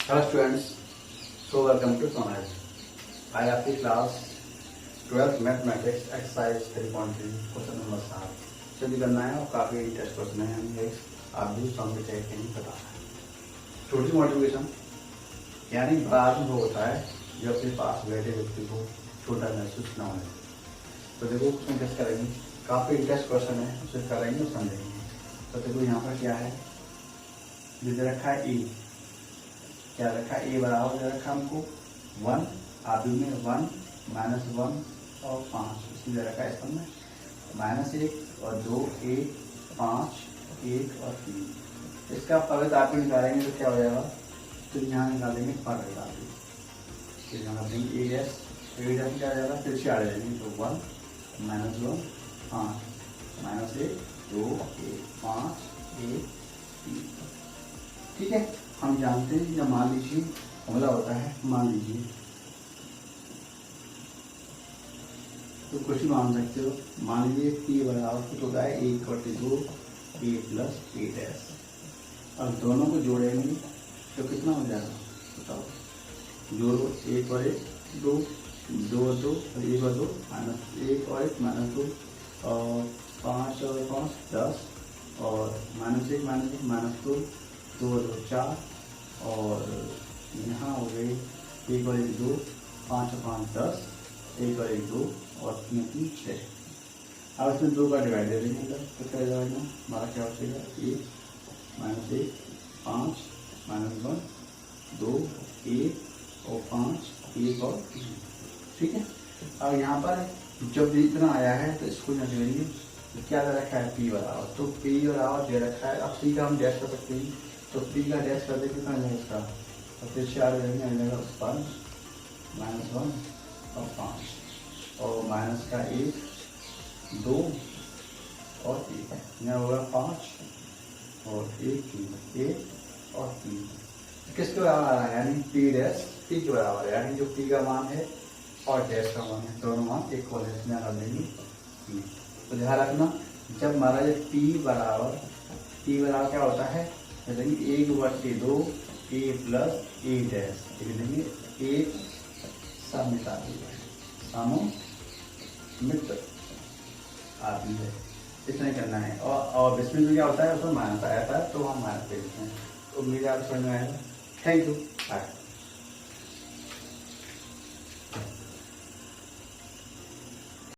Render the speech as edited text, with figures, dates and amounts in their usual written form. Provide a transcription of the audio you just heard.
Hello students, so welcome to सोनाज। आज आपकी class 12th mathematics exercise 3.3 question number 7 study करना है और काफ़ी इंटरेस्ट क्वेश्चन है। हमें आप भी समझ के नहीं पता है। छोटी मोटिवेशन यानी बड़ा आदमी वो होता है जो अपने पास बैठे व्यक्ति को छोटा महसूस ना हो। तो देखो उसमें कैसे करेंगे, काफ़ी इंटरेस्ट क्वेश्चन है, उसे करेंगे और समझेंगे। तो देखो यहाँ पर क्या है, दे रखा है ए, क्या रखा है ए बराबर दे रखा हमको 1 आदि में 1 -1 और 5 इसमें दे रखा है। इसमें -1 और 2 1 5 1 और 3। इसका पवित्र आप निकालेंगे तो क्या हो जाएगा, तो यहाँ निकालेंगे पवित्र आप, फिर यहाँ निकालेंगे ए डैश क्या आ जाएगा, फिर से आ जाएंगे तो 1 -1 5 -1 2 1 5 1 3। ठीक है, हम जानते हैं जब मान लीजिए हमला होता है, मान लीजिए तो कुछ भी मान सकते हो। मान लीजिए पी बराबर कुछ होता है 1/2 a प्लस a डैश। अब दोनों को जोड़ेंगे तो कितना हो जाएगा बताओ, जोड़ो 1 और 1 2 2 और 2 और 1 और 2 -1 और 1 -2 और 5 और 5 10 और -1 -2 2 और 2 4 और यहाँ हो गए 1 और 1 2 5 और 5 10 1 और 1 2 और 3 3 6। अब इसमें 2 का डिवाइड दे देंगे तो क्या जाएगा, हमारा क्या हो जाएगा 1 -1 5 -1 2 1 और 5 1 और 3। ठीक है, अब यहाँ पर जब इतना आया है तो इसको न जोड़िए तो क्या दे रखा है पी बराबर, तो पी बराबर दे रखा है। अब सी का हम डैश कर सकते हैं, तो पी का डैश कर दे कितना जाएगा इसका, तो फिर 4 आ जाएगा 5 -1 और 5 और माइनस का 1 2 और 1 यहाँ होगा 5 और 1 3 1 और 3। किसके बराबर आ रहा है, यानी पी डैश पी के बराबर है, यानी जो पी का मान है और डैश का मान है दोनों मान एक हो जाए, इसमें कर देंगे पी। तो ध्यान रखना, जब हमारा ये पी बराबर क्या होता है, देंगे 1/2 a प्लस a डैश, देंगे 1 समित आदि है। इतना ही करना है। और इसमें भी क्या होता है, उसमें माइनस आया था तो हम माइनस दे देते हैं। तो उम्मीद है आप समझ में आएगा। Thank you, bye.